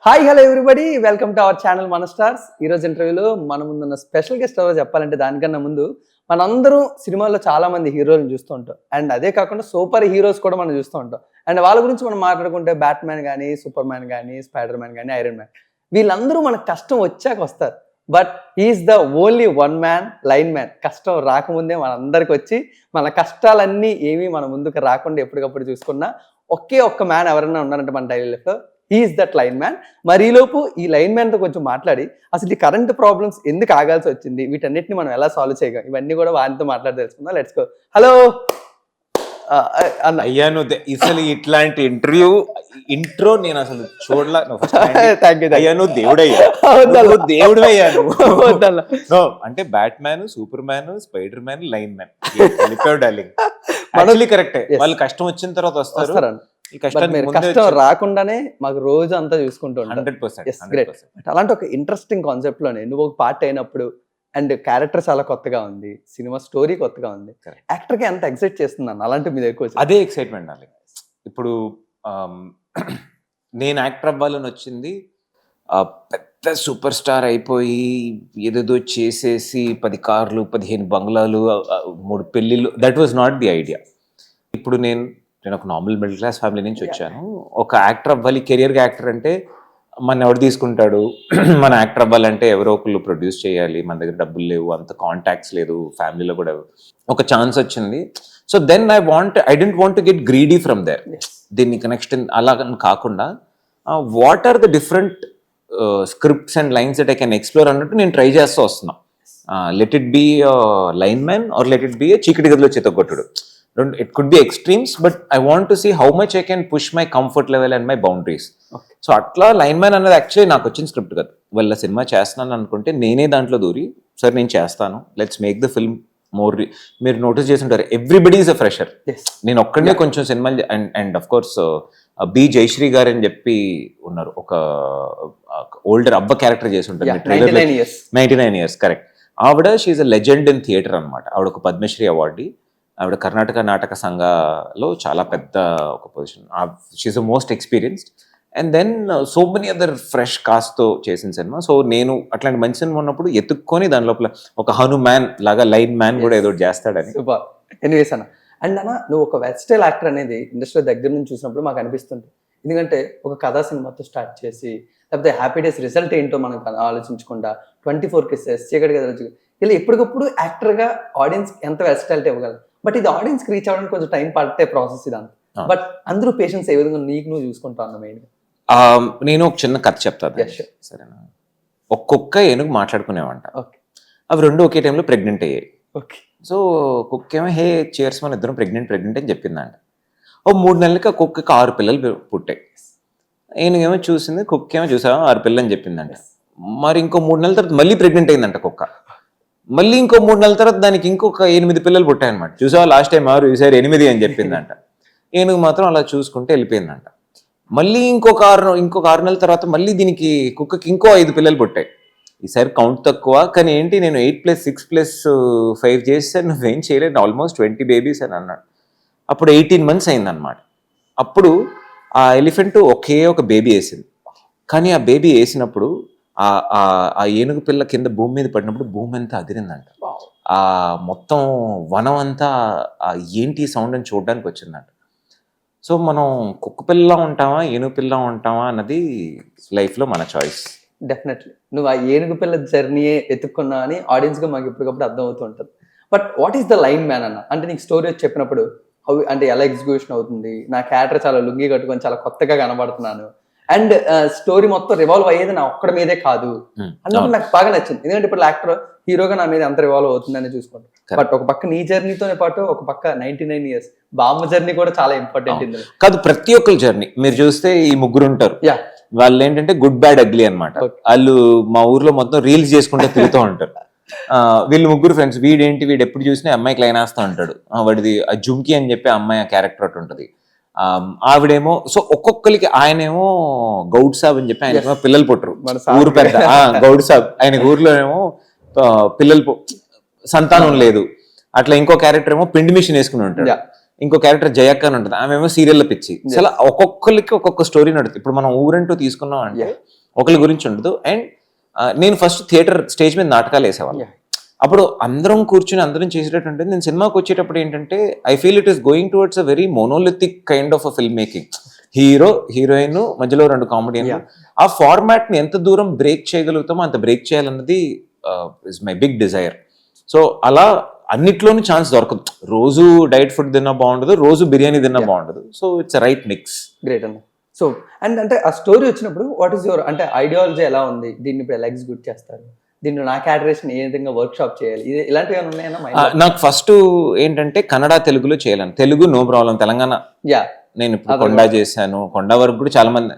Hi hello everybody, welcome to our channel మన stars. ఈరోజు ఇంటర్వ్యూలో మన ముందున్న స్పెషల్ గెస్ట్ ఎవరో చెప్పాలంటే దానికన్నా ముందు మనందరం సినిమాల్లో చాలా మంది హీరోలను చూస్తూ ఉంటాం. అండ్ అదే కాకుండా సూపర్ హీరోస్ కూడా మనం చూస్తూ ఉంటాం. అండ్ వాళ్ళ గురించి మనం మాట్లాడుకుంటే బ్యాట్ మ్యాన్ కానీ, సూపర్ మ్యాన్ కానీ, స్పైడర్ మ్యాన్ కానీ, ఐరన్ మ్యాన్, వీళ్ళందరూ మనకు కష్టం వచ్చాక వస్తారు. But he's the only one man line man. కష్టం రాకముందే మనందరికి వచ్చి మన కష్టాలన్నీ ఏమీ మన ముందుకు రాకుండా ఎప్పటికప్పుడు చూసుకున్నా ఒకే ఒక్క మ్యాన్ ఎవరైనా ఉన్నారంటే మన డైలీ లైఫ్లో హీఈస్ దట్ లైన్ మ్యాన్. మరి ఈలోపు ఈ లైన్ మ్యాన్తో కొంచెం మాట్లాడి అసలు ఈ కరెంట్ ప్రాబ్లమ్స్ ఎందుకు ఆగాల్సి వచ్చింది, వీటన్నిటిని మనం ఎలా సాల్వ్ చేయగలం, ఇవన్నీ కూడా వారితో మాట్లాడి తెలుసుకుందాం. Let's go. హలో అయ్యా, నువ్వు అసలు ఇట్లాంటి ఇంట్రో నేను అసలు చూడలా. అయ్యా నువ్వు దేవుడయ్యా, దేవుడు అయ్యా నువ్వు. అంటే batman, superman, spiderman, line man కలిపావు డార్లింగ్. మనల్ని కరెక్టే, వాళ్ళు కష్టం వచ్చిన తర్వాత వస్తారు. కష్టం రాకుండానే మాకు రోజు అంతా చూసుకుంటూ ఉంటాం. 100%. అలాంటి ఒక ఇంట్రెస్టింగ్ కాన్సెప్ట్ లోనే నువ్వు ఒక పార్ట్ అయినప్పుడు అండ్ క్యారెక్టర్ చాలా కొత్తగా ఉంది, సినిమా స్టోరీ కొత్తగా ఉంది, యాక్టర్ కి ఎంత ఎక్సైట్ చేస్తుంది అన్న అలాంటి మీద ఎక్కువ అదే ఎక్సైట్మెంట్ డార్లింగ్. ఇప్పుడు నేను యాక్టర్ అవ్వాలని వచ్చింది పెద్ద సూపర్ స్టార్ అయిపోయి ఏదేదో చేసేసి 10 కార్లు 15 బంగ్లాలు 3 పెళ్ళిళ్ళు. That was not the idea. ఇప్పుడు నేను ఒక నార్మల్ మిడిల్ క్లాస్ ఫ్యామిలీ నుంచి వచ్చాను. ఒక యాక్టర్ అవ్వాలి, కెరియర్గా యాక్టర్ అంటే మన ఎవరు తీసుకుంటాడు, మన యాక్టర్ అవ్వాలంటే ఎవరో ఒకళ్ళు ప్రొడ్యూస్ చేయాలి, మన దగ్గర డబ్బులు లేవు, అంత కాంటాక్ట్స్ లేదు, ఫ్యామిలీలో కూడా ఒక ఛాన్స్ వచ్చింది. So then I didn't want to get greedy from there. దీన్ని కనెక్షన్ అలా కాకుండా what are the different scripts and lines that I can explore అన్నట్టు నేను ట్రై చేస్తూ వస్తున్నా. Let it be line man or let it be చీకటి గదిలో చితగొట్టుడు. It could be extremes, but I want to see how much I can push my comfort level and my boundaries. So అట్లా line man అనేది actually నాకు వచ్చిన script కదా. వాళ్ళ cinema చేస్తున్నాను అనుకుంటే నేనే దాంట్లో దూరి సార్ నేను చేస్తాను, let's make the film more. మీరు నోటీస్ చేసి ఉంటారు, ఎవ్రీబడి ఈజ్ అ ఫ్రెషర్. నేను ఒక్కడే కొంచెం సినిమాలు and of course B Jayashree గారు అని చెప్పి ఉన్నారు, ఒక ఓల్డర్ అబ్బ క్యారెక్టర్ చేసి ఉంటారు 99 years కరెక్ట్. ఆవిడ she's a legend in theatre అనమాట. ఆవిడ ఒక పద్మశ్రీ అవార్డీ. ఆవిడ కర్ణాటక నాటక సంఘలో చాలా పెద్ద ఒక position. She most experienced. And then so many other fresh కాస్ట్తో చేసిన సినిమా. సో నేను అట్లాంటి మంచి సినిమా ఉన్నప్పుడు ఎత్తుక్కొని దాని లోపల ఒక హనుమాన్ లాగా లైన్ మ్యాన్ కూడా ఏదో చేస్తాడని. ఎనీవేస్ అన్న, అండ్ అన్న నువ్వు ఒక వెస్టైల్ యాక్టర్ అనేది ఇండస్ట్రీ దగ్గర నుంచి చూసినప్పుడు మాకు అనిపిస్తుంది. ఎందుకంటే ఒక కథా సినిమాతో స్టార్ట్ చేసి లేకపోతే హ్యాపీ డేస్ రిజల్ట్ ఏంటో మనం ఆలోచించకుండా 24 Kisses, చీకటి గదిలో ఇలా ఎప్పటికప్పుడు యాక్టర్గా ఆడియన్స్ ఎంత వెస్టైలిటీ ఇవ్వగలరు. బట్ ఇది ఆడియన్స్ రీచ్ అవ్వడానికి కొంచెం టైం పట్టే ప్రాసెస్ ఇదంతా. బట్ అందరూ పేషెన్స్ ఏ విధంగా నీకు నువ్వు చూసుకుంటా అన్న మెయిన్. నేను ఒక చిన్న కథ చెప్తాను సరేనా. ఒక్కొక్క ఏనుగు మాట్లాడుకునేవంట. అవి రెండు ఒకే టైంలో ప్రెగ్నెంట్ అయ్యాయి. సో కుక్క ఏమో హే చేర్స్ మన ఇద్దరం ప్రెగ్నెంట్ అని చెప్పిందంట. ఓ 3 నెలలకి ఆ కుక్కకి 6 పిల్లలు పుట్టాయి. ఏనుగేమో చూసింది, కుక్క ఏమో చూసావా 6 పిల్లలు అని చెప్పిందంట. మరి ఇంకో 3 నెలల తర్వాత మళ్ళీ ప్రెగ్నెంట్ అయిందంట కుక్క. మళ్ళీ ఇంకో 3 నెలల తర్వాత దానికి ఇంకొక 8 పిల్లలు పుట్టాయన్నమాట. చూసావా లాస్ట్ టైం 6 ఈసారి 8 అని చెప్పిందంట. ఏనుగు మాత్రం అలా చూసుకుంటే వెళ్ళిపోయిందంట. మళ్ళీ ఇంకొక 6 నెలల తర్వాత మళ్ళీ దీనికి కుక్కకి ఇంకో 5 పిల్లలు పుట్టాయి. ఈసారి కౌంట్ తక్కువ, కానీ ఏంటి నేను 8+6+5 చేస్తే నువ్వేం చేయలేదు, ఆల్మోస్ట్ 20 బేబీస్ అని అన్నాడు. అప్పుడు 18 months అయిందనమాట. అప్పుడు ఆ ఎలిఫెంట్ ఒకే ఒక బేబీ వేసింది. కానీ ఆ బేబీ వేసినప్పుడు ఆ ఏనుగు పిల్ల కింద భూమి మీద పడినప్పుడు భూమి అంతా అదిరిందంట. ఆ మొత్తం వనం అంతా ఏంటి సౌండ్ అని చూడడానికి వచ్చిందంట. సో మనం కుక్క పిల్ల ఉంటామా ఏనుగు పిల్ల ఉంటామా అన్నది లైఫ్లో మన చాయిస్. డెఫినెట్లీ నువ్వు ఆ ఏనుగు పిల్ల జర్నీయే ఎత్తుక్కున్నా అని ఆడియన్స్గా మాకు ఎప్పటికప్పుడు అర్థమవుతూ ఉంటుంది. But what is the line man అన్న? అంటే నీకు స్టోరీ వచ్చి చెప్పినప్పుడు అంటే ఎలా ఎగ్జిక్యూషన్ అవుతుంది, నా క్యారెక్టర్ చాలా లుంగి కట్టుకొని చాలా కొత్తగా కనబడుతున్నాను అండ్ స్టోరీ మొత్తం రివాల్వ్ అయ్యేది నా ఒక్కడి మీదే కాదు అన్నప్పుడు నాకు బాగా నచ్చింది. ఎందుకంటే ఇప్పుడు యాక్టర్ హీరోగా నా మీద ఎంత రివాల్వ్ అవుతుందని చూసుకుంటాను. బట్ ఒక పక్క నీ జర్నీతోనే పాటు ఒక పక్క 99 years బామ్మ జర్నీ కూడా చాలా ఇంపార్టెంట్ ఇందులో. కాదు, ప్రతి ఒక్కరి జర్నీ మీరు చూస్తే ఈ ముగ్గురు ఉంటారు. వాళ్ళు ఏంటంటే గుడ్ బ్యాడ్ అగ్లీ అనమాట. వాళ్ళు మా ఊర్లో మొత్తం రీల్స్ చేసుకుంటే తిరుగుతూ ఉంటారు. వీళ్ళు ముగ్గురు ఫ్రెండ్స్. వీడు ఎప్పుడు చూసినా అమ్మాయికి లైన్ వేస్తూ ఉంటాడు. వాడిది జుమ్కి అని చెప్పి అమ్మాయి క్యారెక్టర్ ఒకటి ఉంటుంది. ఆవిడేమో సో ఒక్కొక్కరికి ఆయనేమో గౌడ్ సాబ్ అని చెప్పి ఆయన పిల్లలు పుట్టరు, ఊరు పెద్ద గౌడ్ సాబ్. ఆయన ఊర్లో ఏమో పిల్లలు సంతానం లేదు. అట్లా ఇంకో క్యారెక్టర్ ఏమో పిండి మిషన్ వేసుకుని ఉంటాడు. ఇంకో క్యారెక్టర్ జయక్క అని ఉంటుంది, ఆమె ఏమో సీరియల్ పిచ్చి. అసలు ఒక్కొక్కరికి ఒక్కొక్క స్టోరీ నడుతుంది. ఇప్పుడు మనం ఊరంటూ తీసుకున్నాం అంటే ఒకరి గురించి ఉండదు. అండ్ నేను ఫస్ట్ థియేటర్ స్టేజ్ మీద నాటకాలు వేసేవాళ్ళు. అప్పుడు అందరం కూర్చుని అందరం చేసేటట్టు ఉంటుంది. నేను సినిమాకి వచ్చేటప్పుడు ఏంటంటే I feel it is going towards a very monolithic kind of a film making. Hero heroine మధ్యలో 2 కామెడియన్. ఆ ఫార్మాట్ ని ఎంత దూరం బ్రేక్ చేయగలుగుతామో అంత బ్రేక్ చేయాలన్నది is my big desire. So అలా అన్నిట్లోనూ ఛాన్స్ దొరకదు. రోజు డైట్ ఫుడ్ తిన్నా బాగుండదు, రోజు బిర్యానీ తిన్నా బాగుండదు. So it's right mix. Great అన్న. సో అండ్ అంటే ఆ స్టోరీ వచ్చినప్పుడు వాట్ ఈస్ యువర్ అంటే ఐడియాలజీ ఎలా ఉంది, దీన్ని ఇప్పుడు ఎలా ఎగ్జిక్యూట్ చేస్తారు, దీన్ని నా క్యారెక్టరేషన్ ఏ విధంగా వర్క్ షాప్ చేయాలి, ఇది ఇలాంటివి ఏమైనా ఉన్నాయన్నా? నాకు ఫస్ట్ ఏంటంటే కన్నడ తెలుగులో చేయాలని. తెలుగు నో ప్రాబ్లం, తెలంగాణ నేను ఇప్పుడు కొండా చేశాను. కొండా వరకు కూడా చాలా మంది,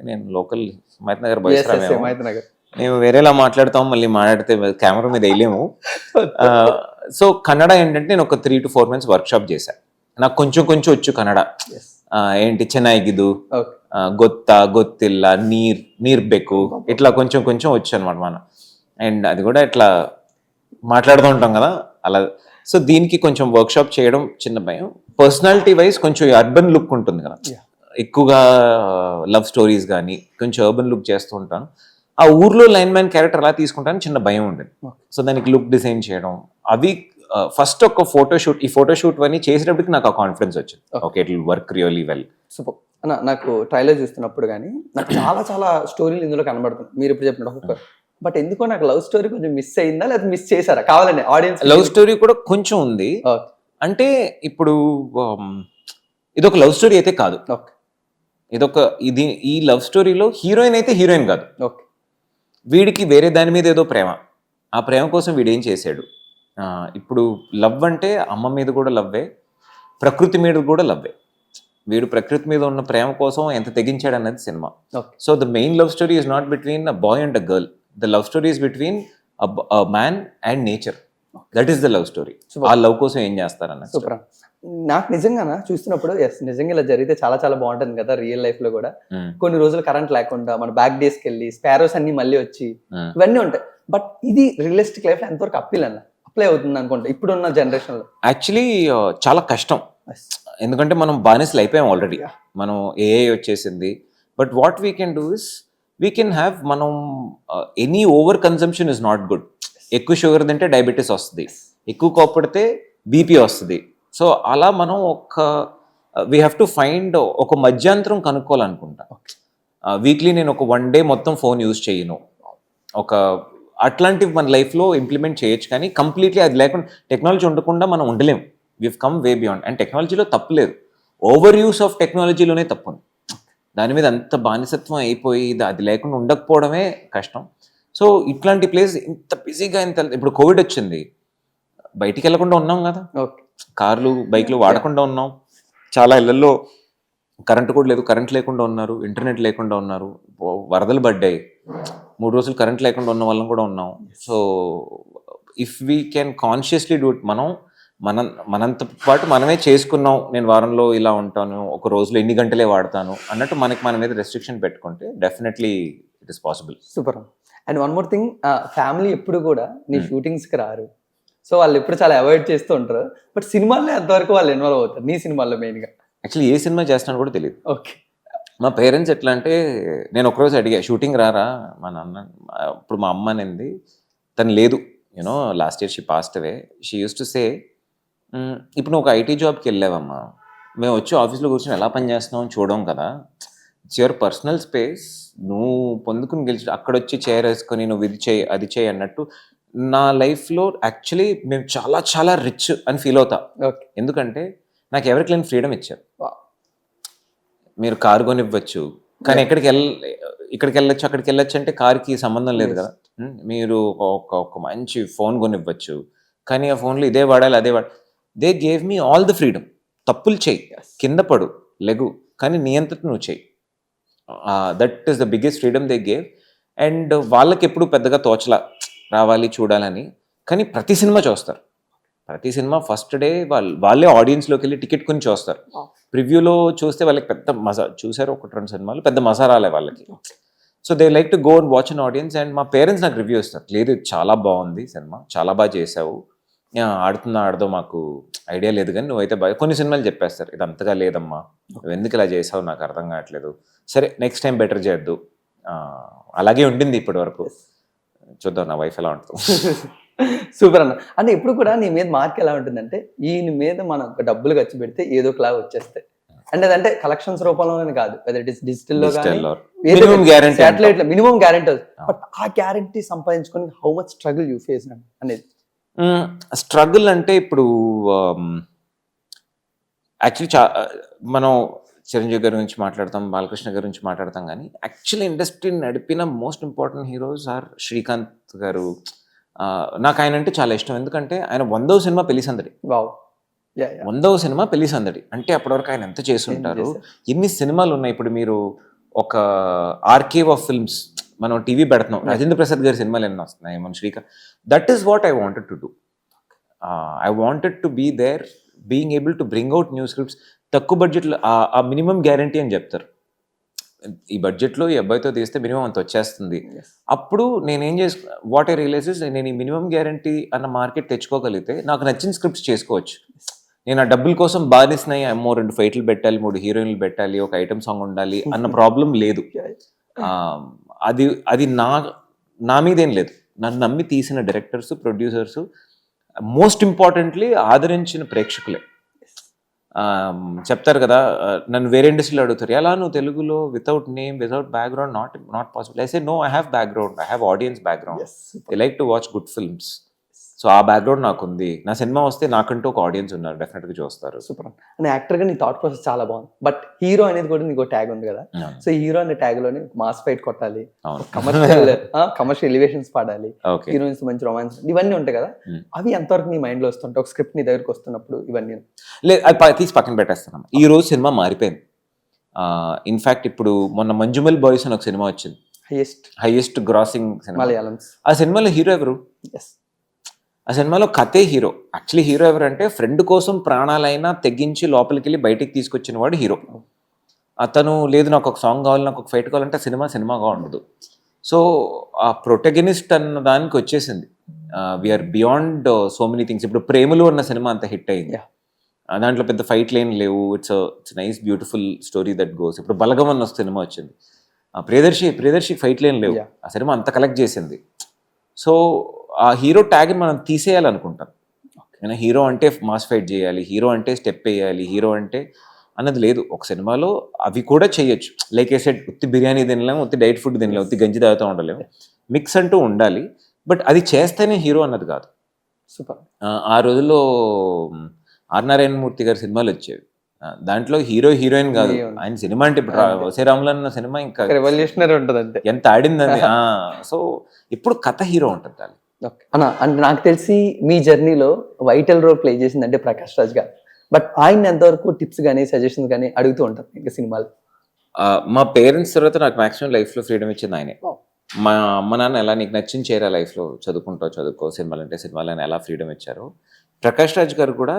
నేను లోకల్ హిమాయత్ నగర్ బయట మేము వేరేలా మాట్లాడతాం, మళ్ళీ మాట్లాడితే కెమెరా మీద వేయలేము. సో కన్నడ ఏంటంటే నేను ఒక 3 to 4 months వర్క్ షాప్ చేశాను. నాకు కొంచెం కొంచెం వచ్చు కన్నడ. ఏంటి చెన్నైగిదు, గొత్త, గొత్తిల్ల, నీర్బెక్కు, ఇట్లా కొంచెం కొంచెం వచ్చు అనమాట మనం. అండ్ అది కూడా ఇట్లా మాట్లాడుతూ ఉంటాం కదా అలా. సో దీనికి కొంచెం వర్క్ షాప్ చేయడం చిన్న భయం. పర్సనాలిటీ వైజ్ కొంచెం అర్బన్ లుక్ ఉంటుంది కదా, ఎక్కువగా లవ్ స్టోరీస్ కానీ కొంచెం అర్బన్ లుక్ చేస్తూ ఉంటాను. ఆ ఊర్లో లైన్ మ్యాన్ క్యారెక్టర్ అలా తీసుకుంటాను చిన్న భయం ఉండేది. సో దానికి లుక్ డిజైన్ చేయడం అవి ఫస్ట్ ఒక ఫోటోషూట్, ఈ ఫోటోషూట్ అని చేసేటప్పటికి నాకు ఆ కాన్ఫిడెన్స్ వచ్చింది. Okay it will work really well. Super అన్న. నాకు ట్రైలర్ చూస్తున్నప్పుడు కానీ నాకు చాలా చాలా స్టోరీలు ఇందులో కనబడుతుంది మీరు ఇప్పుడు చెప్పినట్టు. బట్ ఎందుకో నాకు లవ్ స్టోరీ కొంచెం మిస్ అయిందా లేదా మిస్ చేశారా కావాలండి ఆడియన్స్? లవ్ స్టోరీ కూడా కొంచెం ఉంది. అంటే ఇప్పుడు ఇదొక లవ్ స్టోరీ అయితే కాదు, ఈ లవ్ స్టోరీలో హీరోయిన్ అయితే హీరోయిన్ కాదు. వీడికి వేరే దాని మీద ఏదో ప్రేమ, ఆ ప్రేమ కోసం వీడేం చేశాడు. ఇప్పుడు లవ్ అంటే అమ్మ మీద కూడా లవ్వే, ప్రకృతి మీద కూడా లవ్వే. వీడు ప్రకృతి మీద ఉన్న ప్రేమ కోసం ఎంత తెగించాడు అన్నది సినిమా. So the main love story is not between a boy and a girl, the love story is between a man and nature. That is the love story. ఆ లవ్ కోసం ఏం చేస్తారన్న. సూపర్. నాకు నిజంగా చూస్తున్నప్పుడు నిజంగా ఇలా జరిగితే చాలా చాలా బాగుంటుంది కదా రియల్ లైఫ్ లో కూడా. కొన్ని రోజులు కరెంట్ లేకుండా మన బ్యాక్ డేస్ కి వెళ్ళి స్పారోస్ అన్ని మళ్ళీ వచ్చి ఇవన్నీ ఉంటాయి. బట్ ఇది రియలిస్టిక్ లైఫ్ లో ఎంతవరకు అప్లై అవుతుంది అనుకుంటా ఇప్పుడున్న జనరేషన్ లో? యాక్చువల్లీ చాలా కష్టం, ఎందుకంటే మనం బానిసలు అయిపోయాం ఆల్రెడీ. మనం ఏఐ వచ్చేసింది. But what we can do is we can have, మనం any over consumption is not good. ఎక్కువ షుగర్ తింటే డయాబెటీస్ వస్తుంది, ఎక్కువ కోపడితే బీపీ వస్తుంది. సో అలా మనం వీ హ్యావ్ టు ఫైండ్ ఒక మధ్యాంతరం కనుక్కోవాలనుకుంటా. వీక్లీ నేను ఒక 1 day మొత్తం ఫోన్ యూజ్ చేయను, అట్లాంటివి మన లైఫ్లో ఇంప్లిమెంట్ చేయొచ్చు. కానీ కంప్లీట్లీ అది లేకుండా, టెక్నాలజీ ఉండకుండా మనం ఉండలేము. We've come way beyond. And టెక్నాలజీలో తప్పులేదు, ఓవర్ యూస్ ఆఫ్ టెక్నాలజీలోనే తప్పు ఉంది. దాని మీద అంత బానిసత్వం అయిపోయి అది లేకుండా ఉండకపోవడమే కష్టం. సో ఇట్లాంటి ప్లేస్ ఇంత బిజీగా ఇప్పుడు కోవిడ్ వచ్చింది, బయటికి వెళ్ళకుండా ఉన్నాం కదా, కార్లు బైక్లు వాడకుండా ఉన్నాం. చాలా ఇళ్లలో కరెంట్ కూడా లేదు, కరెంట్ లేకుండా ఉన్నారు, ఇంటర్నెట్ లేకుండా ఉన్నారు, వరదలు పడ్డాయి, 3 రోజులు కరెంట్ లేకుండా ఉన్న వాళ్ళం కూడా ఉన్నాం. So if we can consciously do it, మనంతో పాటు మనమే చేసుకున్నాం. నేను వారంలో ఇలా ఉంటాను, ఒక రోజులో ఎన్ని గంటలే వాడతాను అన్నట్టు మనకి మన మీద రెస్ట్రిక్షన్ పెట్టుకుంటే definitely it is possible. Super. And one more thing, family ఎప్పుడు కూడా నీ షూటింగ్స్కి రారు. సో వాళ్ళు ఎప్పుడు చాలా అవాయిడ్ చేస్తూ ఉంటారు. బట్ సినిమాల్లో ఎంతవరకు వాళ్ళు ఇన్వాల్వ్ అవుతారు నీ సినిమాల్లో మెయిన్గా? యాక్చువల్లీ ఏ సినిమా చేస్తాను కూడా తెలియదు. ఓకే. మా పేరెంట్స్ ఎట్లా అంటే, నేను ఒకరోజు అడిగా షూటింగ్ రారా మా నాన్న. ఇప్పుడు మా అమ్మ అనేది తను లేదు, you know last year she passed away. She use to say, ఇప్పుడు నువ్వు ఒక ఐటీ జాబ్కి వెళ్ళావమ్మా, మేము వచ్చి ఆఫీస్లో కూర్చొని ఎలా పని చేస్తున్నావు చూడడం కదా, ఇట్స్ యువర్ పర్సనల్ స్పేస్, నువ్వు పొందుకుని గెలిచి అక్కడ వచ్చి చైర్ వేసుకొని నువ్వు ఇది చేయి అది చేయి అన్నట్టు. నా లైఫ్లో యాక్చువల్లీ మేము చాలా చాలా రిచ్ అని ఫీల్ అవుతా. ఎందుకంటే నాకు ఎవరికి లేని ఫ్రీడమ్ ఇచ్చారు. మీరు కారు కొనివ్వచ్చు, కానీ ఇక్కడికి వెళ్ళొచ్చు అక్కడికి వెళ్ళొచ్చు అంటే కార్కి సంబంధం లేదు కదా. మీరు ఒక మంచి ఫోన్ కొనివ్వచ్చు, కానీ ఆ ఫోన్లో ఇదే వాడాలి అదే వాడాలి. They gave me all the freedom. తప్పులు చెయ్యి, కింద పడు, లెగు, కానీ నీ అంతటి నువ్వు చెయ్యి. That is the biggest freedom they gave. And వాళ్ళకి ఎప్పుడు పెద్దగా తోచలా రావాలి చూడాలని, కానీ ప్రతి సినిమా చూస్తారు. ప్రతి సినిమా ఫస్ట్ డే వాళ్ళే ఆడియన్స్లోకి వెళ్ళి టికెట్ కొని చూస్తారు. ప్రివ్యూలో చూస్తే వాళ్ళకి పెద్ద మజా, చూసారు 1-2 సినిమాలు, పెద్ద మజా రాలే వాళ్ళకి. So they like to go and watch an audience. And మా పేరెంట్స్ నాకు రివ్యూ ఇస్తారు, లేదు చాలా బాగుంది సినిమా, చాలా బాగా చేసావు, ఆడుతుందో ఆడదో మాకు ఐడియా లేదు కానీ నువ్వైతే బాగా కొన్ని సినిమాలు చెప్పేస్తారు ఇది అంతగా లేదమ్మా నువ్వు ఎందుకు ఇలా చేసావు నాకు అర్థం కావట్లేదు సరే నెక్స్ట్ టైం బెటర్ చేయొద్దు అలాగే ఉండింది ఇప్పటి వరకు చూద్దాం నా వైఫ్ ఎలా ఉంటుంది. సూపర్ అన్న. అంటే ఇప్పుడు కూడా నీ మీద మార్క్ ఎలా ఉంటుందంటే ఈయన మీద మనం డబ్బులు ఖర్చు పెడితే ఏదో ఒక లాగా వచ్చేస్తాయి అంటే అదంటే కలెక్షన్స్ రూపంలోనే కాదు వెదర్ ఇట్ ఇస్ డిజిటల్లో సాటిలైట్ లో మినిమం గ్యారెంటీ బట్ ఆ గ్యారెంటీ సంపాదించుకొని how much struggle you face అనేది. స్ట్రగుల్ అంటే ఇప్పుడు యాక్చువల్లీ మనం చిరంజీవి గారి గురించి మాట్లాడతాం బాలకృష్ణ గారి గురించి మాట్లాడతాం కానీ యాక్చువల్లీ ఇండస్ట్రీని నడిపిన most important heroes are Srikanth గారు. నాకు ఆయన అంటే చాలా ఇష్టం ఎందుకంటే ఆయన 100వ సినిమా పెళ్లి సందడి. 100వ సినిమా పెళ్లి సందడి అంటే అప్పటివరకు ఆయన ఎంత చేసి ఉంటారు ఎన్ని సినిమాలు ఉన్నాయి. ఇప్పుడు మీరు ఒక ఆర్కేవ్ ఆఫ్ ఫిల్మ్స్ మనం టీవీ పెడుతున్నాం రాజేంద్ర ప్రసాద్ గారి సినిమాలు ఎన్నో వస్తున్నాయి మన Srikanth. That is what I wanted to do. I wanted to be there being able to bring out new scripts. తక్కువ బడ్జెట్లో ఆ మినిమం గ్యారంటీ అని చెప్తారు ఈ బడ్జెట్లో ఈ అబ్బాయితో తీస్తే మినిమం అంత వచ్చేస్తుంది. అప్పుడు నేనేం వాట్ ఐ రియలైజెస్ నేను ఈ మినిమం గ్యారంటీ అన్న మార్కెట్ తెచ్చుకోగలిగితే నాకు నచ్చిన స్క్రిప్ట్స్ చేసుకోవచ్చు. నేను ఆ డబ్బుల కోసం బాధిస్తున్నాయి అమ్మో 2 ఫైట్లు పెట్టాలి 3 హీరోయిన్లు పెట్టాలి ఒక ఐటమ్ సాంగ్ ఉండాలి అన్న ప్రాబ్లం లేదు. అది నా మీదేం లేదు. నన్ను నమ్మి తీసిన డైరెక్టర్స్ ప్రొడ్యూసర్స్ మోస్ట్ ఇంపార్టెంట్లీ ఆదరించిన ప్రేక్షకులే. చెప్తారు కదా నన్ను వేరే ఇండస్ట్రీలో అడుగుతారు ఎలా నువ్వు తెలుగులో without name without background not possible. I say no I have background I have audience background they like to watch good films. So ఆ బ్యాక్గ్రౌండ్ నాకు ఉంది. నా సినిమా వస్తే నాకంటూ ఒక ఆడియన్స్ ఉన్నారు డెఫినెట్గా చూస్తారు. సూపర్ అండ్ యాక్టర్గా నీ థాట్ ప్రాసెస్ చాలా బాగుంది. బట్ హీరో అనేది కూడా నీకు ట్యాగ్ ఉంది కదా. సో హీరో అనే ట్యాగ్ లోనే మాస్ ఫైట్ కొట్టాలి కమర్షియల్ ఎలివేషన్స్ పాడాలి హీరోయిన్స్ మంచి రొమాన్స్ ఇవన్నీ ఉంటాయి కదా. అవి ఎంతవరకు నీ మైండ్ లో వస్తుంటాయి ఒక స్క్రిప్ట్ నీ దగ్గరకు వస్తున్నప్పుడు ఇవన్నీ? లేదు అది తీసి పక్కన పెట్టేస్తాను. ఈ రోజు సినిమా మారిపోయింది. ఇన్ఫాక్ట్ ఇప్పుడు మొన్న మంజుమల్ బాయ్స్ అని ఒక సినిమా వచ్చింది హైయెస్ట్ గ్రాసింగ్ సినిమా. ఆ సినిమాలో హీరో ఎవరు? ఆ సినిమాలో కథే హీరో. యాక్చువల్లీ హీరో ఎవరంటే ఫ్రెండ్ కోసం ప్రాణాలైనా తెగించి లోపలికి వెళ్ళి బయటికి తీసుకొచ్చిన వాడు హీరో. అతను లేదు నాకు ఒక సాంగ్ కావాలి నాకు ఒక ఫైట్ కావాలంటే సినిమాగా ఉండదు. సో ఆ ప్రొటగనిస్ట్ అన్న దానికి వచ్చేసింది. We're beyond so many things. ఇప్పుడు ప్రేమలు అన్న సినిమా అంత హిట్ అయింది. దాంట్లో పెద్ద ఫైట్ లేని లేవు. It's nice beautiful story that goes. ఇప్పుడు బలగం అన్న సినిమా వచ్చింది. ప్రియదర్శి ఫైట్ లేని లేవు. ఆ సినిమా అంత కలెక్ట్ చేసింది. సో ఆ హీరో ట్యాగ్ని మనం తీసేయాలనుకుంటాం. హీరో అంటే మాస్ ఫైట్ చేయాలి హీరో అంటే స్టెప్ వేయాలి హీరో అంటే అన్నది లేదు. ఒక సినిమాలో అవి కూడా చేయొచ్చు. లైక్ ఏ సెట్ ఉత్తి బిర్యానీ తినలేము ఉత్తి డైట్ ఫుడ్ తినలేము ఉత్తి గంజి తాగుతూ ఉండలేము. మిక్స్ అంటూ ఉండాలి. బట్ అది చేస్తేనే హీరో అన్నది కాదు. సూపర్. ఆ రోజుల్లో ఆర్ నారాయణమూర్తి గారి సినిమాలు వచ్చేవి. దాంట్లో హీరోయిన్ కాదు ఆయన సినిమా అంటే ఇప్పుడు వసేరాములు అన్న సినిమా ఇంకా రెవల్యూషనరీ ఉంటుంది అంతే ఎంత ఆడిందని. సో ఇప్పుడు కథ హీరో ఉంటుంది దాన్ని. అన్న అంటే నాకు తెలిసి మీ జర్నీలో వైటల్ రోల్ ప్లే చేసింది అంటే ప్రకాష్ రాజ్ గారు. బట్ ఆయన ఎంతవరకు టిప్స్ కానీ సజెషన్స్ కానీ అడుగుతూ ఉంటారు ఇంకా సినిమాలు? మా పేరెంట్స్ తర్వాత నాకు మాక్సిమం లైఫ్లో ఫ్రీడమ్ ఇచ్చింది ఆయనే. మా అమ్మ నాన్న ఎలా నీకు నచ్చింది చేయరా లైఫ్లో చదువుకో సినిమాలు ఎలా ఫ్రీడమ్ ఇచ్చారో ప్రకాష్ రాజ్ గారు కూడా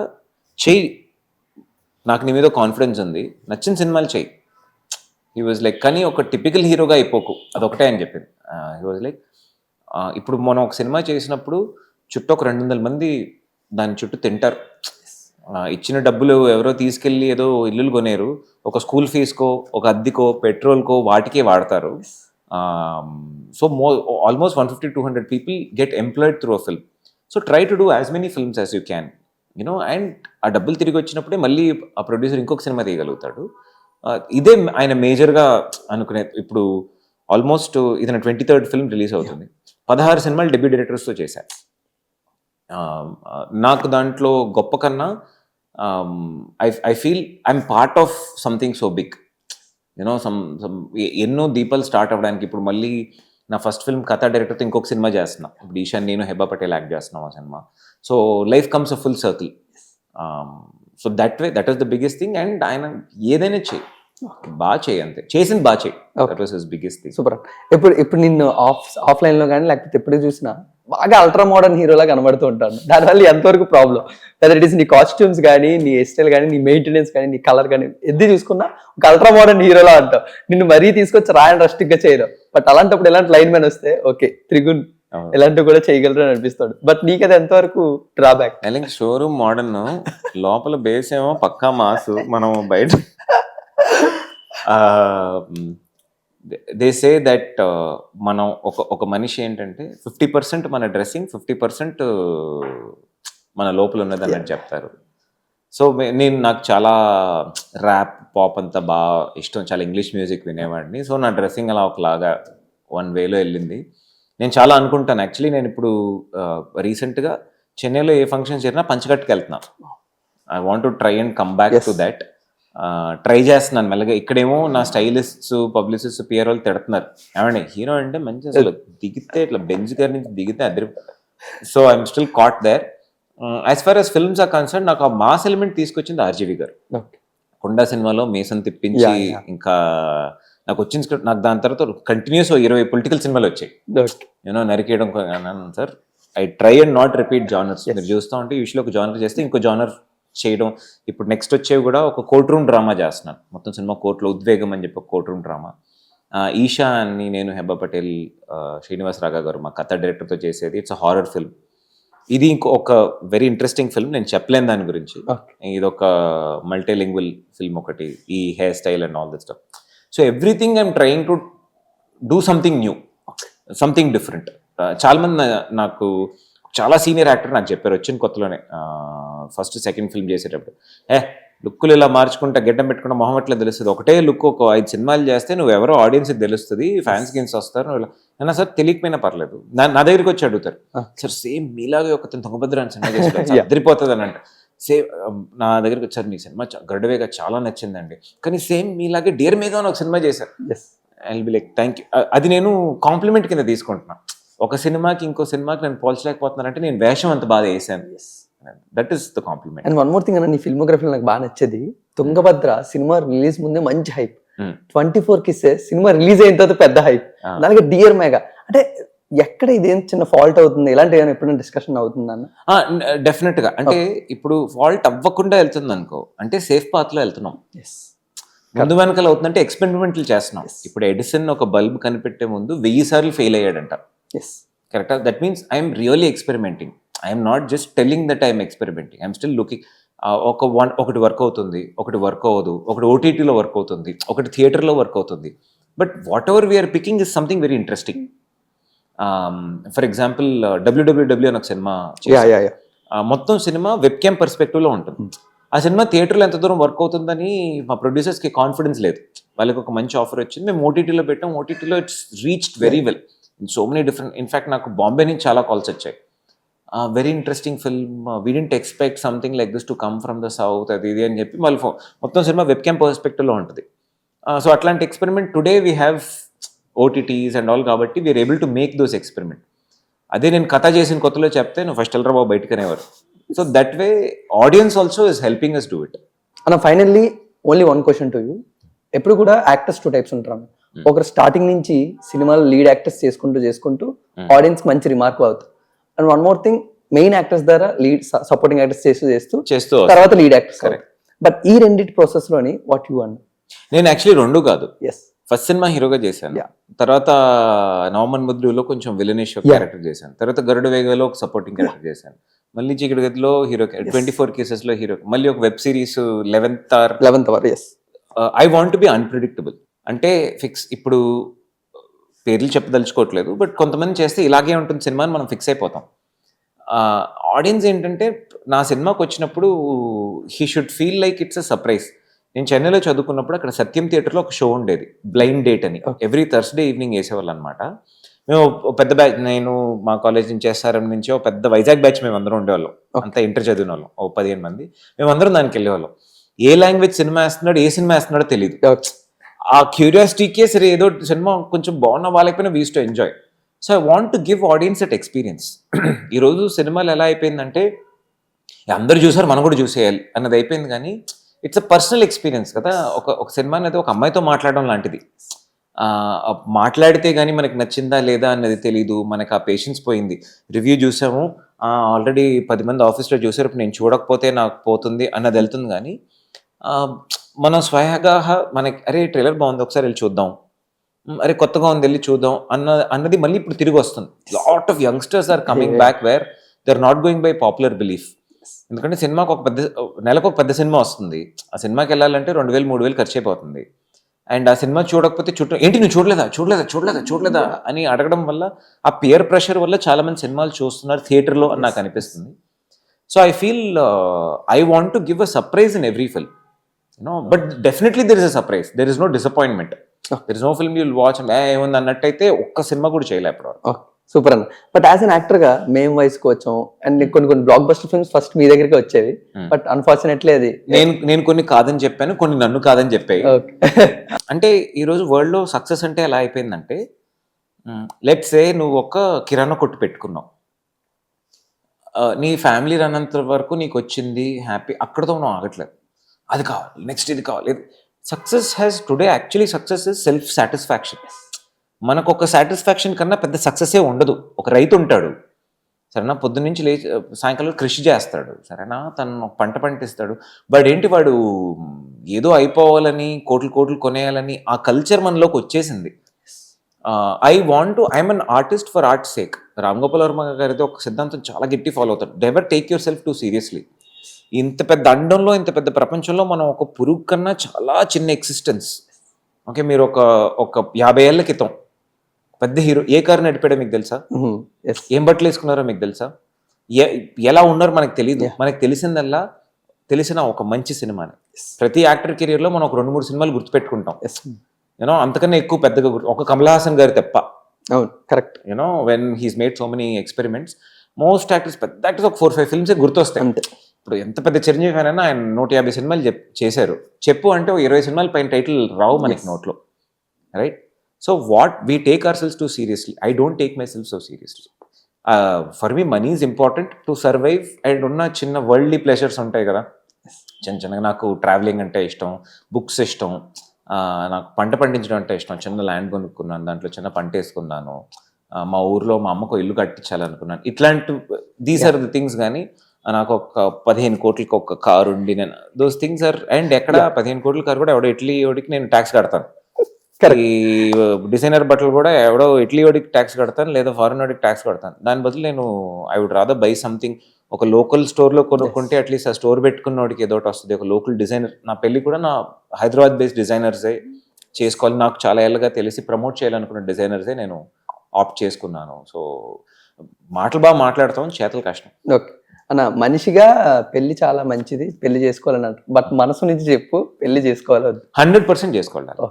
చెయ్యి నాకు నీ మీద కాన్ఫిడెన్స్ ఉంది నచ్చిన సినిమాలు చెయ్యి. హీ వాజ్ లైక్ కానీ ఒక టిపికల్ హీరోగా అయిపోకు అదొకటే అని చెప్పింది. హీ వాజ్ లైక్ ఇప్పుడు మనం ఒక సినిమా చేసినప్పుడు చుట్టూ ఒక 200 మంది దాని చుట్టూ తింటారు. ఇచ్చిన డబ్బులు ఎవరో తీసుకెళ్ళి ఏదో ఇల్లులు కొనేరు. ఒక స్కూల్ ఫీజుకో ఒక అద్దెకో పెట్రోల్కో వాటికే వాడతారు. So almost 150-200 people get employed through a film. So try to do as many films as you can and ఆ డబ్బులు తిరిగి వచ్చినప్పుడే మళ్ళీ ఆ ప్రొడ్యూసర్ ఇంకొక సినిమా తీయగలుగుతాడు. ఇదే ఆయన మేజర్గా అనుకునే. ఇప్పుడు ఆల్మోస్ట్ ఇది నా 23rd ఫిల్మ్ రిలీజ్ అవుతుంది. 16 సినిమాలు డెబ్యూ డైరెక్టర్స్తో చేశాను. నాకు దాంట్లో గొప్ప కన్నా I feel I'm part of something so big. ఎన్నో దీపాలు స్టార్ట్ అవ్వడానికి. ఇప్పుడు మళ్ళీ నా ఫస్ట్ ఫిల్మ్ కథా డైరెక్టర్తో ఇంకొక సినిమా చేస్తున్నా. ఇప్పుడు ఈశాన్ నేను హెబా పటేల్ యాక్ట్ చేస్తున్నాం ఆ cinema. So life comes a full circle. So that is the biggest thing. And ఆయన ఏదైనా చేయి బాగా చేయి అంతే చేసింది బాగా చేయి. That was his biggest thing. Super. ఇప్పుడు నిన్ను ఆఫ్లైన్ లో కానీ లేకపోతే ఎప్పుడు చూసినా బాగా అల్ట్రా మోడర్న్ హీరోలా కనబడుతూ ఉంటాను. దానివల్ల ఎంతవరకు ప్రాబ్లం వెదర్ ఇట్ ఈస్ నీ కాస్ట్యూమ్స్ కానీ నీ హెయిర్ స్టైల్ కానీ నీ మెయింటెనెన్స్ కానీ నీ కలర్ కానీ ఎద్ది చూసుకున్నా ఒక అల్ట్రా మోడర్న్ హీరోలా అంటావు. నిన్ను మరీ తీసుకొచ్చి రాయల్ రస్టిక్ గా చేయరు. బట్ అలాంటప్పుడు ఎలాంటి లైన్ మ్యాన్ వస్తే ఓకే త్రిగుణ్ అవును. ఇలాంటివి కూడా చేయగలరు అని అనిపిస్తాడు. బట్ నీకు అది ఎంతవరకు డ్రాబ్యాక్? ఐ షోరూమ్ మోడర్న్, లోపల బేస్ ఏమో పక్కా మాసు. మనం బయట దే సే దట్ మనం ఒక మనిషి ఏంటంటే 50% మన డ్రెస్సింగ్, 50% మన లోపల ఉన్నది అన్నట్టు చెప్తారు. సో నాకు చాలా ర్యాప్ పాప్ అంతా బాగా ఇష్టం, చాలా ఇంగ్లీష్ మ్యూజిక్ వినేవాడిని. సో నా డ్రెస్సింగ్ అలా ఒకలాగా వన్ వేలో వెళ్ళింది. నేను చాలా అనుకుంటాను యాక్చువల్లీ, నేను ఇప్పుడు రీసెంట్గా చెన్నైలో ఏ ఫంక్షన్ చేరినా పంచకట్టుకు వెళ్తున్నాను. I want to try and come back to that. Try చేస్తున్నాను మెల్లగా. ఇక్కడేమో నా స్టైలిస్ట్స్, పబ్లిసిస్ట్, పిఆర్ వాళ్ళు తిడుతున్నారు, ఏమండి హీరో అంటే మంచి అసలు దిగితే ఇట్లా బెంచ్ గారి నుంచి దిగితే అద్దరి. So I'm still caught there. As far as films are concerned, నాకు ఆ మాస్ ఎలిమెంట్ తీసుకొచ్చింది ఆర్జీవి గారు. కొండా సినిమాలో మీసం తిప్పించి, ఇంకా నాకు వచ్చిన స్క్రిప్ట్, నాకు దాని తర్వాత కంటిన్యూస్ 20 పొలిటికల్ సినిమాలు వచ్చాయి. యూనో నరికేయడం sir, I try and not repeat genres. మీరు చూస్తూ ఉంటే యూజువల్లీ ఒక జానర్ చేస్తే ఇంకో జానర్ చేయడం. ఇప్పుడు నెక్స్ట్ వచ్చేవి కూడా ఒక కోర్ట్ రూమ్ డ్రామా చేస్తున్నాను. మొత్తం సినిమా కోర్టులో ఉద్వేగం అని చెప్పి ఒక కోర్ట్ రూమ్ డ్రామా. ఈషా అని నేను, హెబ్బా పటేల్, శ్రీనివాస్ రాఘా గారు మా కథ డైరెక్టర్తో చేసేది. It's a horror film. ఇది ఒక వెరీ ఇంట్రెస్టింగ్ ఫిల్మ్, నేను చెప్పలేను దాని గురించి. ఇది ఒక మల్టీలింగ్వల్ ఫిల్మ్ ఒకటి, ఈ hair style and all this stuff. So everything I'm trying to do something new, something different. చాలా మంది నాకు, చాలా సీనియర్ యాక్టర్ నాకు చెప్పారు వచ్చిన కొత్తలోనే, ఫస్ట్ సెకండ్ ఫిల్మ్ చేసేటప్పుడు, లుక్కులు ఇలా మార్చుకుంటా, గెడ్డం పెట్టుకుంటా, మొహం ఎట్లా తెలుస్తుంది, ఒకటే లుక్ ఒక 5 సినిమాలు చేస్తే నువ్వు ఎవరో ఆడియన్స్కి తెలుస్తుంది, ఫ్యాన్స్ గిన్స్ వస్తారు, నువ్వు ఇలా సార్ తెలియకపోయినా పర్లేదు, నా దగ్గరికి వచ్చి అడుగుతారు, సార్ సేమ్ మీలాగే ఒక తుంగభద్ర అని సినిమా చేస్తారు అదిరిపోతుంది అని అంట. సేమ్ నా దగ్గరికి వచ్చారు, మీ సినిమా గరుడవేగా చాలా నచ్చిందండి, కానీ సేమ్ మీలాగే డియర్ మేఘా అని ఒక సినిమా చేశారు. I will be like thank you. అది నేను కాంప్లిమెంట్ కింద తీసుకుంటున్నా. ఒక సినిమాకి ఇంకో సినిమాకి నేను పోల్చలేకపోతున్నానంటే నేను వేషం అంత బాగా వేసాను. That is the complement. And one more thing అన్న, నీ ఫిల్మోగ్రఫీలో నాకు బాగా నచ్చేది, తుంగభద్ర సినిమా రిలీజ్ ముందే మంచి హైప్, 24 కిస్సెస్ సినిమా రిలీజ్ అయిన తర్వాత పెద్ద హైప్, అలాగే డియర్ మేఘా. అంటే ఎక్కడ ఇదేం చిన్న ఫాల్ట్ అవుతుంది, ఇలాంటి ఏమైనా ఎప్పుడైనా డిస్కషన్ అవుతుంది అన్న? డెఫినెట్ గా. అంటే ఇప్పుడు ఫాల్ట్ అవ్వకుండా వెళ్తుంది అనుకో, అంటే సేఫ్ పాత్ లో వెళ్తున్నాం. ముందు వెనకాల అవుతుందంటే ఎక్స్పెరిమెంట్లు చేస్తున్నాం. ఇప్పుడు ఎడిసన్ ఒక బల్బ్ కనిపెట్టే ముందు 1000 సార్లు ఫెయిల్ అయ్యాడంట. కరెక్టా? That means I'm really experimenting. I'm not just telling that I'm experimenting, I'm still looking. ఒకటి వర్క్ అవుతుంది, ఒకటి వర్క్ అవ్వదు, ఒకటి ఓటీటీలో వర్క్ అవుతుంది, ఒకటి థియేటర్లో వర్క్ అవుతుంది. But whatever we're picking is something very interesting. For example WWW అని ఒక సినిమా, మొత్తం సినిమా వెబ్ క్యామ్ పర్స్పెక్టివ్లో ఉంటుంది. ఆ సినిమా థియేటర్లో ఎంత దూరం వర్క్ అవుతుందని మా ప్రొడ్యూసర్స్కి కాన్ఫిడెన్స్ లేదు. వాళ్ళకి ఒక మంచి ఆఫర్ వచ్చింది, మేము ఓటీటీలో పెట్టాం. ఓటీటీలో it's reached very well in so many different. In fact నాకు బాంబే నుంచి చాలా కాల్స్ వచ్చాయి, very interesting film, we didn't expect something like this to come from the south, అది ఇది అని చెప్పి వాళ్ళు మొత్తం సినిమా వెబ్ క్యామ్ పర్స్పెక్టివ్లో ఉంటుంది. సో అట్లాంటి experiment today we have OTTs and all, కాబట్టి we're able to make those experiment. అదే నేను కథ చేసిన కొత్తలో చెప్తే నువ్వు ఫస్ట్ వెళ్ళరా బాబు బయటకు అనేవారు. So that way audience also is helping us do it. అన్న finally only one question to you. ఎప్పుడు కూడా యాక్టర్స్ 2 టైప్స్ ఉంటారు. ఒకరు స్టార్టింగ్ నుంచి సినిమాలో లీడ్ యాక్టర్స్ చేసుకుంటూ ఆడియన్స్ మంచి రిమార్క్ అవుతారు. And one more thing, main actors ద్వారా లీడ్ సపోర్టింగ్ యాక్టర్స్ చేస్తూ తర్వాత లీడ్ యాక్టర్స్. బట్ ఈ రెండింటి ప్రాసెస్ లోని వాట్ యూ అన్న? నేను యాక్చువల్లీ 2 కాదు. ఫస్ట్ సినిమా హీరోగా చేశాను, తర్వాత నవమన్ ముద్దులో కొంచెం విలనిష్ క్యారెక్టర్ చేశాను, తర్వాత గరుడ వేగలో ఒక సపోర్టింగ్ క్యారెక్టర్ చేశాను, మళ్ళీ చీకటి గదిలో హీరో, 24 కేసెస్ లో హీరో, మళ్ళీ ఒక web series 11th hour. I want to be unpredictable. అంటే ఫిక్స్, ఇప్పుడు పేర్లు చెప్పదలుచుకోవట్లేదు, బట్ కొంతమంది చేస్తే ఇలాగే ఉంటుంది సినిమా అని మనం ఫిక్స్ అయిపోతాం. ఆడియన్స్ ఏంటంటే నా సినిమాకి వచ్చినప్పుడు he should feel like it's a surprise. నేను చెన్నైలో చదువుకున్నప్పుడు అక్కడ సత్యం థియేటర్లో ఒక షో ఉండేది, బ్లైండ్ డేట్ అని, ఎవ్రీ థర్స్డే ఈవినింగ్ వేసేవాళ్ళు అనమాట. మేము పెద్ద బ్యాచ్, నేను మా కాలేజ్ నుంచి SRM నుంచి ఒక పెద్ద వైజాగ్ బ్యాచ్ మేము అందరం ఉండేవాళ్ళం, అంతా ఇంటర్ చదివిన వాళ్ళం, 15 మంది. మేమందరం దానికి వెళ్ళేవాళ్ళం. ఏ లాంగ్వేజ్ సినిమా వేస్తున్నాడు, ఏ సినిమా వేస్తున్నాడో తెలియదు. ఆ క్యూరియాసిటీకే సరే ఏదో సినిమా కొంచెం బాగున్నా వాళ్ళకపోయినా we use to enjoy. So I want to give audience that experience. ఈరోజు సినిమాలు ఎలా అయిపోయిందంటే అందరు చూసారు మనం కూడా చూసేయాలి అన్నది అయిపోయింది, కానీ ఇట్స్ అ పర్సనల్ ఎక్స్పీరియన్స్ కదా. ఒక సినిమా అనేది ఒక అమ్మాయితో మాట్లాడడం లాంటిది. మాట్లాడితే కానీ మనకి నచ్చిందా లేదా అన్నది తెలీదు, మనకు ఆ పేషెన్స్ పోయింది. రివ్యూ చూసాము, ఆల్రెడీ 10 మంది ఆఫీస్లో చూసారు, ఇప్పుడు నేను చూడకపోతే నాకు పోతుంది అన్నది వెళ్తుంది. కానీ మనం స్వయంగా మనకి అరే ట్రైలర్ బాగుంది ఒకసారి వెళ్ళి చూద్దాం, అరే కొత్తగా ఉంది వెళ్ళి చూద్దాం అన్నది మళ్ళీ ఇప్పుడు తిరిగి వస్తుంది. Lot of youngsters are coming back where they are not going by popular belief. ఎందుకంటే సినిమాకి నెలకు ఒక పెద్ద సినిమా వస్తుంది, ఆ సినిమాకి వెళ్ళాలంటే 2,000-3,000 ఖర్చు అయిపోతుంది. అండ్ ఆ సినిమా చూడకపోతే చుట్టూ ఏంటి నువ్వు చూడలేదా అని అడగడం వల్ల ఆ పియర్ ప్రెషర్ వల్ల చాలా మంది సినిమాలు చూస్తున్నారు థియేటర్లో అని నాకు అనిపిస్తుంది. So I feel I want to give a surprise in every film, but definitely there is a surprise, there is no disappointment, there is no film you will watch ఏముంది అన్నట్టయితే ఒక్క సినిమా కూడా చేయలే ఇప్పుడు. సూపర్ అన్న. But as an actor గా మేము వయసుకు వచ్చాం అండ్ కొన్ని బ్లాక్ బస్టర్ ఫిల్మ్స్ ఫస్ట్ మీ దగ్గరికి వచ్చేవి, బట్ అన్ఫార్చునేట్లీ అది నేను కొన్ని కాదని చెప్పాను, కొన్ని నన్ను కాదని చెప్పాయి. అంటే ఈరోజు వరల్డ్ లో సక్సెస్ అంటే ఎలా అయిపోయిందంటే, లెట్స్ సే నువ్వు ఒక కిరాణా కొట్టు పెట్టుకున్నావు, నీ ఫ్యామిలీ రన్నంత వరకు నీకు వచ్చింది హ్యాపీ, అక్కడతో నువ్వు ఆగట్లేదు, అది కావాలి నెక్స్ట్ ఇది కావాలి. Success has today actually success is self satisfaction. మనకు ఒక సాటిస్ఫాక్షన్ కన్నా పెద్ద సక్సెసే ఉండదు. ఒక రైతు ఉంటాడు సరేనా, పొద్దున్నుంచి లేచి సాయంకాలం కృషి చేస్తాడు సరేనా, తను పంట పండిస్తాడు, బట్ ఏంటి వాడు ఏదో అయిపోవాలని కోట్లు కొనేయాలని ఆ కల్చర్ మనలోకి వచ్చేసింది. I'm an artist for art sake. Ram Gopal Varma గారితో ఒక సిద్ధాంతం చాలా గట్టి ఫాలో అవుతాడు, never take your self two seriously. ఇంత పెద్ద అండంలో ఇంత పెద్ద ప్రపంచంలో మనం ఒక పురుగు కన్నా చాలా చిన్న ఎగ్జిస్టెన్స్. ఓకే, మీరు ఒక 50 ఏళ్ల క్రితం పెద్ద హీరో ఏ కారు నడిపాడో మీకు తెలుసా? ఏం బట్టలు వేసుకున్నారో మీకు తెలుసా? ఎలా ఉన్నారో మనకు తెలియదు. మనకు తెలిసిన ఒక మంచి సినిమాని. ప్రతి యాక్టర్ కెరియర్ లో మనం ఒక 2-3 సినిమాలు గుర్తుపెట్టుకుంటాం, అంతకన్నా ఎక్కువ పెద్దగా ఒక కమల్ హాసన్ గారి తప్ప. Correct. When he's made so many experiments, most actors పెద్ద యాక్టర్స్ ఒక 4-5 ఫిల్మ్స్ గుర్తొస్తాయి. ఇప్పుడు ఎంత పెద్ద చిరంజీవి ఫ్యాన్ అయినా ఆయన 150 సినిమాలు చేశారు, చెప్పు అంటే 20 సినిమాలు పైన టైటిల్ రావు మనకి నోట్లో, right? So what we take ourselves too seriously. I don't take myself so seriously. For me money is important to survive, and ఉన్న చిన్న వరల్డ్లీ ప్లెజర్స్ ఉంటాయి కదా, చిన్నగా నాకు ట్రావెలింగ్ అంటే ఇష్టం, బుక్స్ ఇష్టం, నాకు పంట పండించడం అంటే ఇష్టం. చిన్న ల్యాండ్ కొనుక్కున్నాను, దాంట్లో చిన్న పంట వేసుకున్నాను, మా ఊర్లో మా అమ్మకు ఇల్లు కట్టించాలనుకున్నాను, ఇట్లాంటి దీస్ ఆర్ ది థింగ్స్. కానీ నాకు ఒక 15 కోట్లకి ఒక కారు ఉండి నేను దోస్ థింగ్స్ ఆర్, అండ్ ఎక్కడ 15 కోట్ల కారు కూడా ఎవడో ఇటలీ వాడికి నేను ట్యాక్స్ కడతాను, ఈ డిజైనర్ బట్టలు కూడా ఎవడో ఇటలీ వాడికి ట్యాక్స్ కడతాను లేదా ఫారెన్ వాడికి ట్యాక్స్ కడతాను. దాని బదులు నేను I would rather buy something. ఒక లోకల్ స్టోర్లో కొనుక్కుంటే అట్లీస్ట్ ఆ స్టోర్ పెట్టుకున్న వాడికి ఏదో ఒకటి వస్తుంది. ఒక లోకల్ డిజైనర్, నా పెళ్లి కూడా నా హైదరాబాద్ బేస్డ్ డిజైనర్సే చేసుకోవాలి, నాకు చాలా ఏళ్ళగా తెలిసి ప్రమోట్ చేయాలనుకున్న డిజైనర్సే నేను ఆప్ట్ చేసుకున్నాను. సో మాటలు బాగా మాట్లాడతాం, చేతలు కష్టం. ఓకే అన్న, మనిషిగా పెళ్లి చాలా మంచిది, పెళ్లి చేసుకోవాలని అంటారు, బట్ మనసు నుంచి చెప్పు పెళ్లి చేసుకోవాలి 100% చేసుకోవాలి.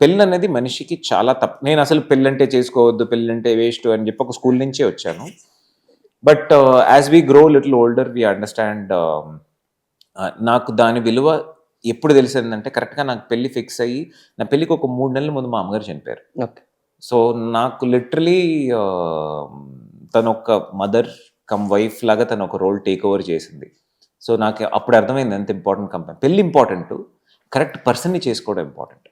పెళ్ళి అనేది మనిషికి చాలా తప్పు. నేను అసలు పెళ్ళి అంటే చేసుకోవద్దు, పెళ్ళి అంటే వేస్ట్ అని చెప్పి ఒక స్కూల్ నుంచే వచ్చాను. But as we grow little older we understand. నాకు దాని విలువ ఎప్పుడు తెలిసిందంటే, కరెక్ట్గా నాకు పెళ్లి ఫిక్స్ అయ్యి నా పెళ్ళికి ఒక 3 నెలల ముందు మా అమ్మగారు చనిపోయారు. సో నాకు లిటరలీ తను ఒక మదర్ కమ్ వైఫ్ లాగా తను ఒక రోల్ టేక్ ఓవర్ చేసింది. సో నాకు అప్పుడు అర్థమైంది ఎంత ఇంపార్టెంట్ కంపెనీ. పెళ్ళి ఇంపార్టెంట్, కరెక్ట్ పర్సన్ని చేసుకోవడం ఇంపార్టెంట్.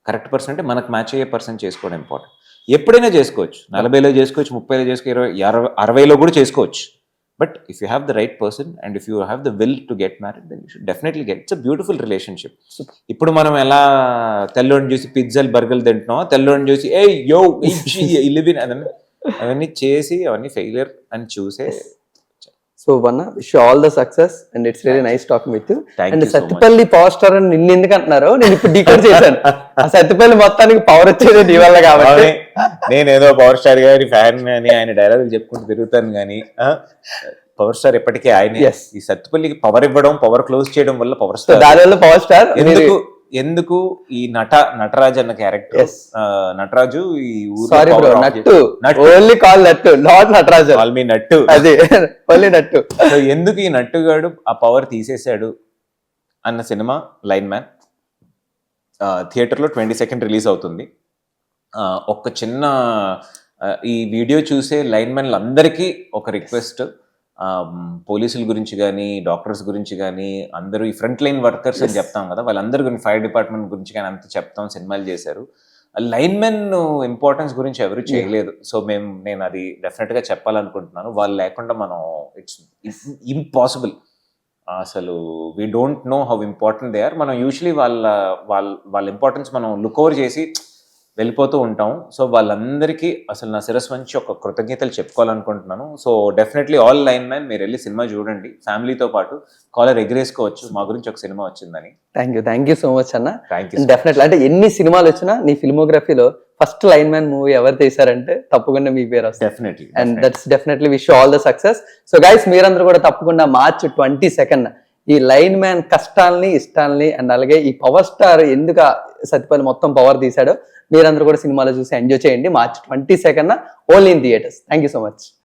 కరెక్ట్ పర్సన్ అంటే మనకు మ్యాచ్ అయ్యే పర్సన్ చేసుకోవడం ఇంపార్టెంట్. ఎప్పుడైనా చేసుకోవచ్చు, 40లో చేసుకోవచ్చు, 30లో చేసుకోవచ్చు, 20, 60లో కూడా చేసుకోవచ్చు. But if you have the right person and if you have the will to get married, then you should definitely get. It's a beautiful relationship. ఇప్పుడు మనం ఎలా తెల్లోడిని చూసి పిజ్జాలు బర్గర్లు తింటున్నామో, తెల్లోడిని చూసి ఏ యో లివ్ ఇన్ అవన్నీ చేసి అవన్నీ ఫెయిలియర్ అని చూసే. So one wish all the success and it's really nice talking with you. And you so Sattipalli power star అని నిన్ను ఎందుకు అంటున్నారు, నేను ఇప్పుడు డీకోడ్ చేశాను. ఆ సత్తిపల్లి మొత్తానికి పవర్ వచ్చేది నీ వల్ల కాబట్టి. నేను ఏదో పవర్ స్టార్ గారి ఫ్యాన్ అని ఆయన డైలాగులు చెప్పుకుంటూ తిరుగుతాను, కానీ పవర్ స్టార్ ఎప్పటికీ ఆయన. ఈ సత్తిపల్లికి పవర్ ఇవ్వడం, పవర్ క్లోజ్ చేయడం వల్ల పవర్ స్టార్. దానివల్ల పవర్ స్టార్ ఎందుకు ఈ నటరాజు అన్న క్యారెక్టర్, నటరాజు ఈ sorry bro, Nattu only call Nattu, not Nataraju, call me Nattu, అదే ఓన్లీ నట్టు. సో ఎందుకు ఈ నట్టుగాడు ఆ పవర్ తీసేశాడు అన్న సినిమా లైన్ మ్యాన్ థియేటర్లో 22nd రిలీజ్ అవుతుంది. ఒక చిన్న ఈ వీడియో చూసే లైన్ మ్యాన్లు అందరికీ ఒక రిక్వెస్ట్, పోలీసుల గురించి కానీ డాక్టర్స్ గురించి కానీ అందరూ ఈ ఫ్రంట్ లైన్ వర్కర్స్ అని చెప్తాం కదా, వాళ్ళందరి గురించి, ఫైర్ డిపార్ట్మెంట్ గురించి కానీ అంత చెప్తాం, సినిమాలు చేశారు. లైన్ మెన్ ఇంపార్టెన్స్ గురించి ఎవరు చేయలేదు. సో నేను అది డెఫినెట్గా చెప్పాలనుకుంటున్నాను. వాళ్ళు లేకుండా మనం ఇట్స్ ఇంపాసిబుల్. అసలు we don't know how important they are. మనం యూజువలీ వాళ్ళ ఇంపార్టెన్స్ మనం లుక్ ఓవర్ చేసి వెళ్ళిపోతూ ఉంటాం. సో వాళ్ళందరికీ అసలు నా శిరస్సు నుంచి ఒక కృతజ్ఞతలు చెప్పుకోవాలనుకుంటున్నాను. So definitely all lineman మీరు వెళ్ళి సినిమా చూడండి, ఫ్యామిలీతో పాటు కాలర్ ఎగరేసుకోవచ్చు మా గురించి ఒక సినిమా వచ్చిందని. థ్యాంక్ యూ సో మచ్ అన్న. Thank you. డెఫినెట్లీ అంటే ఎన్ని సినిమాలు వచ్చినా నీ ఫిల్మోగ్రఫీలో ఫస్ట్ లైన్ మ్యాన్ మూవీ ఎవరు తీసారంటే తప్పకుండా మీ పేరు వస్తుంది. Definitely. And that's definitely wish all the success. So guys మీరందరూ కూడా తప్పకుండా March 22 ఈ లైన్ మ్యాన్ కష్టాలని ఇష్టాలని అండ్ అలాగే ఈ పవర్ స్టార్ ఎందుకు సత్యపల్లి మొత్తం పవర్ తీశాడో మీరందరూ కూడా సినిమాలో చూసి ఎంజాయ్ చేయండి. March 22 only in theatres. Thank you so much.